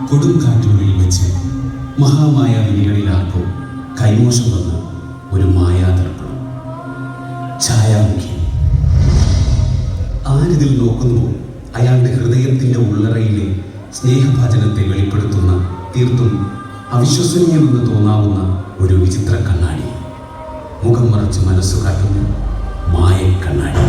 കൊടുങ്കാറ്റുകളിൽ വെച്ച് മഹാമായാവിനികളിലാർക്കോ കൈമോശം വന്ന ഒരു മായാദർപ്പണം, ഛായാമുഖി. ആരിതിൽ നോക്കുന്നുവോ അയാളുടെ ഹൃദയത്തിൻ്റെ ഉള്ളറയിലെ സ്നേഹഭജനത്തെ വെളിപ്പെടുത്തുന്ന തീർത്തും അവിശ്വസനീയമെന്ന് തോന്നാവുന്ന ഒരു വിചിത്ര കണ്ണാടി, മുഖം മറച്ച് മനസ്സു കാട്ടുന്ന മായക്കണ്ണാടി.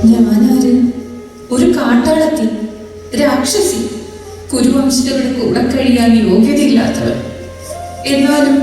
ഞാനാര്? ഒരു കാട്ടാളത്തി, രാക്ഷസി, കുരുവംശങ്ങളുടെ കൂടെ കഴിയാൻ യോഗ്യതയില്ലാത്തവർ. എന്നാലും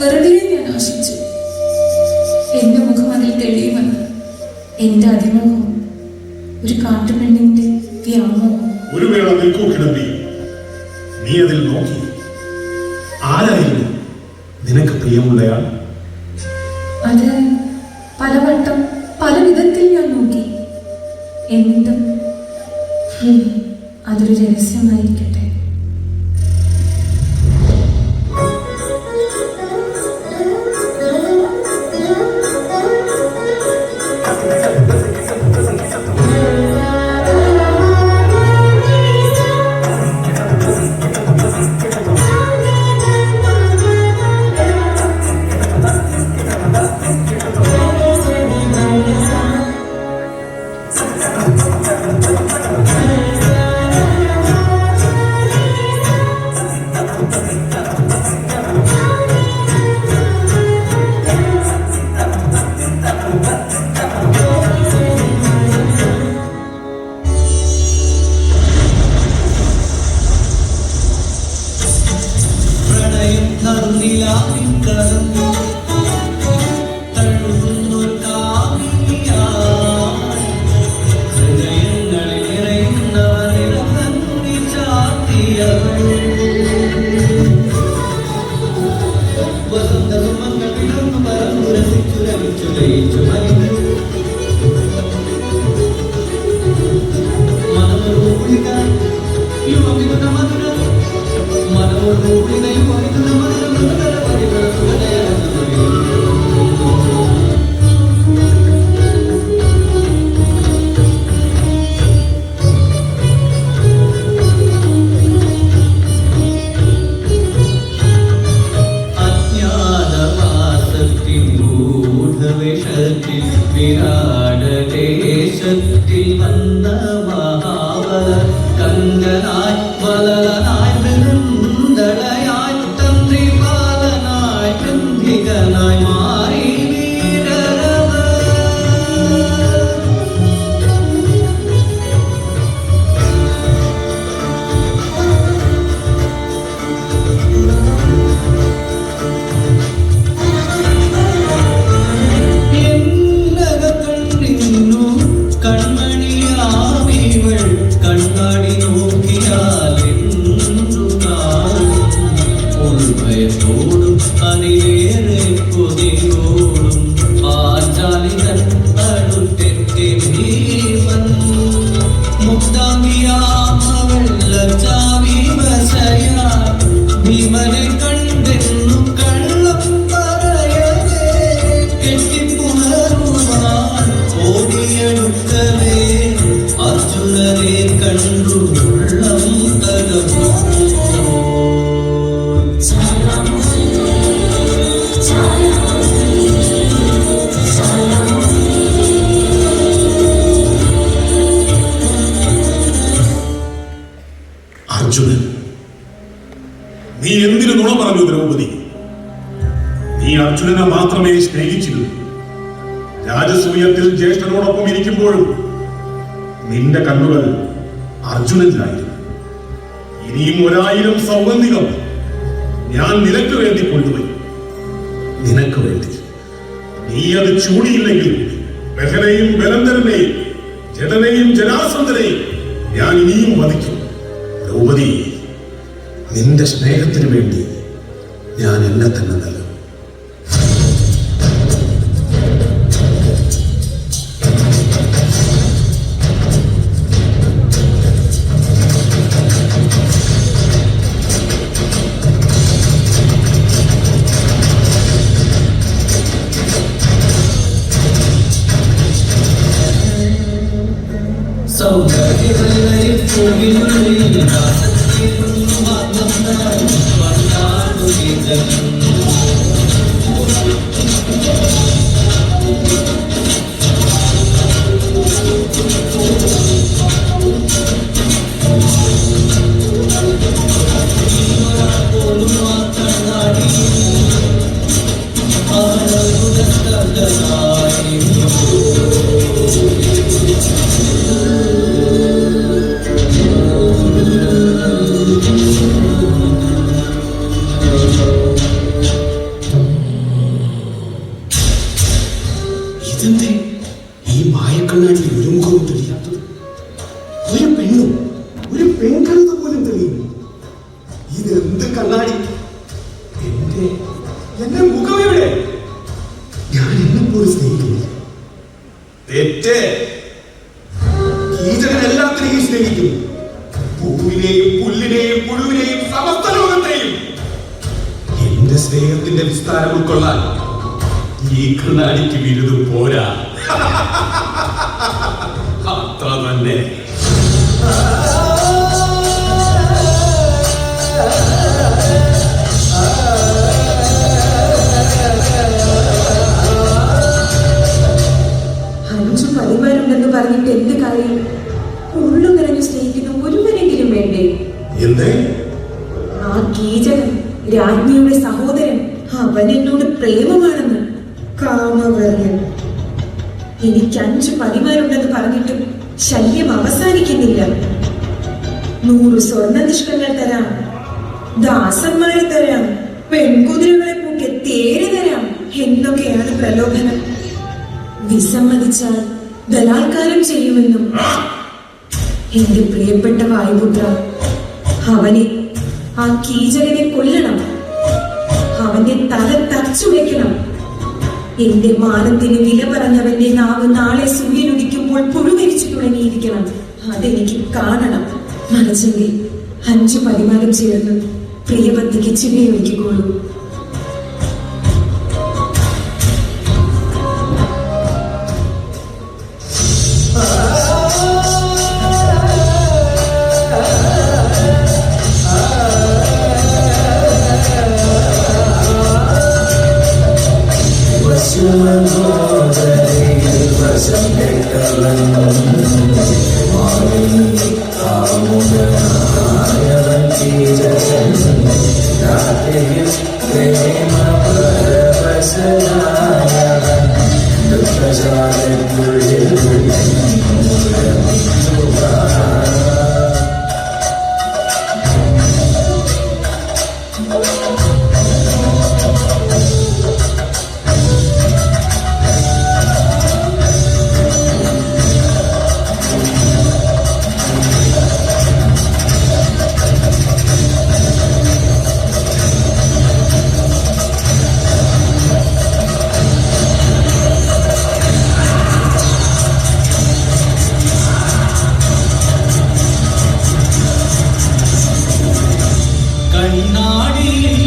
വെറുതെ ഞാൻ ആശിച്ചു എന്റെ മുഖം അതിൽ തെളിയുമെന്ന്. എന്റെ അതിമോഹം ഒരു കാട്ടുപെണ്ണിന്റെ വ്യാമോഹം. ഒരു വേള നിൽക്കൂ കിടമ്പി, നീ അതിൽ നോക്കി. ആരായിരുന്നു നിനക്ക് പ്രിയമുള്ളയാൾ? അത് പലവട്ടം പല വിധത്തിൽ ഞാൻ നോക്കി. എന്നിട്ടും അതൊരു രഹസ്യമായിരിക്കട്ടെ. വിരാടദേശത്തിൽ വന്ന മഹാബല കങ്കനായി വലനായി വൃന്ദളയായി തന്ത്രിപാലനായി ബന്ധികനായി മാറി വീരരഥ കൺമണിയാമിവൾ കണ്ണാടി നോക്കിയാലെന്തുനാളും അതിലേറെ കൊതിയോടും പാഞ്ചാലിതൻ അടുത്തെത്തി ഭീമൻ മുക്താംഗിയാമവൾ ലജ്ജാവിവശയാ ഭീമനെ കണ്ടെന്നു കള്ളം പറയവേ കെട്ടിപ്പുണരുവാൻ ഓടിയെടുക്കവേ അർജുനനെ കണ്ടു ഉള്ളം തകർന്നു അർജുനൻ, നീ എന്തിനു നുണ പറഞ്ഞു ദ്രൗപദി? നീ അർജുനനെ മാത്രമേ സ്നേഹിച്ചിരുന്നു. രാജസൂയത്തിൽ ജ്യേഷ്ഠനോടൊപ്പം ഇരിക്കുമ്പോഴും നിന്റെ കണ്ണുകൾ അർജുനനിലായിരുന്നു. ഇനിയും 1000 സൗഗന്ധികം ഞാൻ നിനക്ക് വേണ്ടി കൊണ്ടുപോയി. നിനക്ക് വേണ്ടി. നീ അത് ചൂടിയില്ലെങ്കിൽ ബഹനെയും ബലന്ധരനെയും ജഡനെയും ജരാസന്ധനെയും ഞാൻ ഇനിയും വധിക്കും. ദ്രൗപദി, നിന്റെ സ്നേഹത്തിന് വേണ്ടി ഞാൻ എന്നെ തന്നെ നൽകും. സൗന്ദര്യവല്ലരി പൂവിനുള്ളിൽ രാസത്തിൽ വന്നാടും വന്നാടുകിതൻ പോലും ആ കണ്ണാടി ആളുടനായി ഇതെന്തേ ഈ മായക്കണ്ണാടി ഒരു മുഖവും തെളിയാത്തത്? ഒരു പെണ്ണും ഒരു പെൺകഴുത പോലും തെളിയും. ഇതെന്ത് കണ്ണാടി? എന്റെ മുഖം എവിടെ? ഞാൻ എന്നെപ്പോലും സ്നേഹിക്കുന്നില്ല. തെറ്റ്. കീചകൻ എല്ലാത്തിനെയും സ്നേഹിക്കുന്നു. പൂവിനെയും പുല്ലിനെയും പുഴുവിനെയും സമസ്ത ലോകത്തെയും. എന്റെ സ്നേഹത്തിന്റെ വിസ്താരം ഉൾക്കൊള്ളാൻ ഈ കണ്ണാടിക്ക് വിരുദ് പോരാ. അത്ര തന്നെ. അഞ്ചു പരിമാരുണ്ടെന്ന് പറഞ്ഞിട്ട് എന്ത് കാര്യം? ഉള്ളു നിറഞ്ഞു സ്നേഹിക്കുന്ന ഒരുവരെങ്കിലും വേണ്ടേ? എന്തേ? ആ കീചകൻ, രാജ്ഞിയുടെ സഹോദരൻ, അവൻ എന്നോട് പ്രേമമാണെന്ന്. കാമവര്യൻ. എനിക്ക് 5 പതിമാരുണ്ടെന്ന് പറഞ്ഞിട്ടും ശല്യം അവസാനിക്കുന്നില്ല. 100 സ്വർണ്ണ നിഷ്കങ്ങൾ തരാം, ദാസന്മാരെ തരാം, പെൺകുതിരകളെ പൂക്കെ തേര് തരാം എന്നൊക്കെയാണ് പ്രലോഭനം. വിസമ്മതിച്ചാൽ ബലാത്കാരം ചെയ്യുമെന്നും. എന്റെ പ്രിയപ്പെട്ട വായുപുത്ര, അവനെ, ആ കീചകനെ കൊല്ലണം. അവന്റെ തല തച്ചുവെക്കണം. എന്റെ മാനത്തിന് വില പറഞ്ഞവന്റെ നാവ് നാളെ സൂര്യൻ ഉദിക്കുമ്പോൾ പുഴുകരിച്ചു തുടങ്ങിയിരിക്കണം. അതെനിക്ക് കാണണം. മനസ്സെങ്കിൽ 5 പരിമാരം ചേർന്ന് പ്രിയപത്നിക്ക് ചിരിയൊരുക്കിക്കോളൂ. മനോദരയിൽ രാധയും പ്രേമ പരവശനായവൻ ദുഃഖശാലയ്ക്കുള്ളിൽ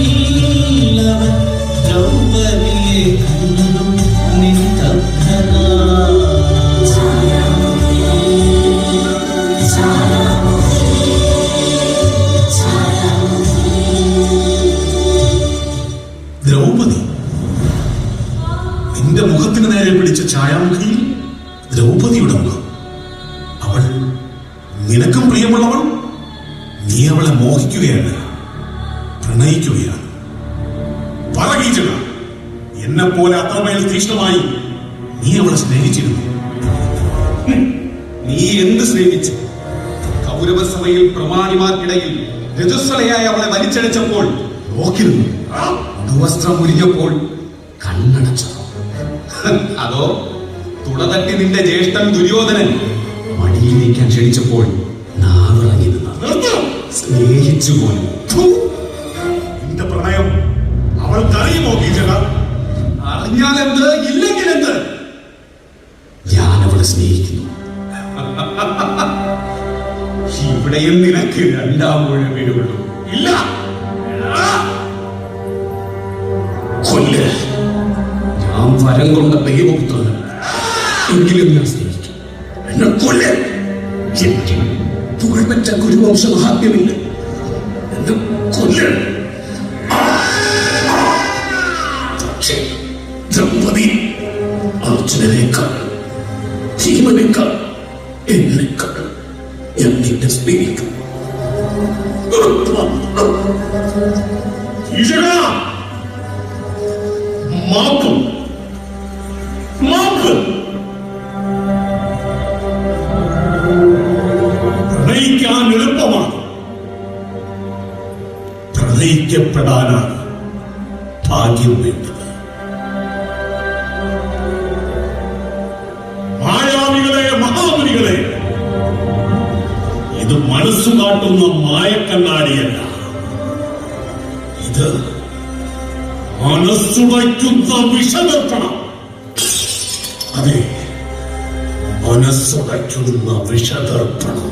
കണ്ണാടിയില്ലവൻ ദ്രൗപദിയെ കണ്ടു നിസ്തബ്ധനാ ദ്രൗപദി, നിന്റെ മുഖത്തിന് നേരെ പിടിച്ച ഛായാമുഖിയിൽ ദ്രൗപദിയുടെ മുഖം. അവൾ നിനക്കും പ്രിയമുള്ളവൾ. നീ അവളെ മോഹിക്കുകയാണ്, പ്രണയിക്കുകയാണ്. പറകീച്ചക, എന്നെ പോലെ അത്രമേൽ തീഷ്ണമായി നീ അവളെ സ്നേഹിച്ചിരുന്നു. നീ എന്ത് സ്നേഹിച്ചു? കൗരവസഭയിൽ പ്രമാണിമാർക്കിടയിൽ രജസ്വലയായി അവളെ വലിച്ചടിച്ചപ്പോൾ നോക്കിരുന്നു. വസ്ത്രം മുരിഞ്ഞപ്പോൾ കണ്ണടച്ചു. അതോ തുടതട്ടി നിന്റെ ജ്യേഷ്ഠൻ ദുര്യോധനൻ മടിയിലേക്കാൻ ക്ഷണിച്ചപ്പോൾ നാവിറങ്ങി സ്നേഹിച്ചു പോലും. നിന്റെ പ്രണയം അവൾക്കറിയുമോ കീചക? അറിഞ്ഞാലെന്ത്, ഇല്ലെങ്കിലെന്ത്? ഞാൻ അവളെ സ്നേഹിക്കുന്നു. ഇവിടെയും നിനക്ക് രണ്ടാം മുഴവേ ഉള്ളൂ. ഇല്ല. കൊല്ല്. ഞാൻ വരം കൊണ്ട ദൈവപുത്രന് എങ്കിലും ഞാൻ സ്നേഹിക്കും. എന്നെ കൊല്ല്. എനിക്ക് പുകഴ്പറ്റ ഗുരുവംശ മഹാത്മ്യമില്ല. എന്നെ കൊല്ല്. പക്ഷേ ദ്രൗപദി അർജുനനേക്കാൾ ഭീമനേക്കാൾ എന്നേക്കാൾ ഞാൻ നിന്നെ സ്നേഹിക്കും. കീചക, മാപ്പ്, മാപ്പ്. പ്രണയിക്കാൻ എളുപ്പമാണ്, പ്രണയിക്കപ്പെടാനാണ് ഭാഗ്യം വേണ്ടത്. മായാവികളെ, മഹാമുനികളെ, ഇത് മനസ്സു കാട്ടുന്ന മായക്കണ്ണാടിയല്ല, ഇത് മനസ്സുടയ്ക്കുന്ന വിഷദർപ്പണം. അതെ, മനസ്സുടയ്ക്കുന്ന വിഷദർപ്പണം.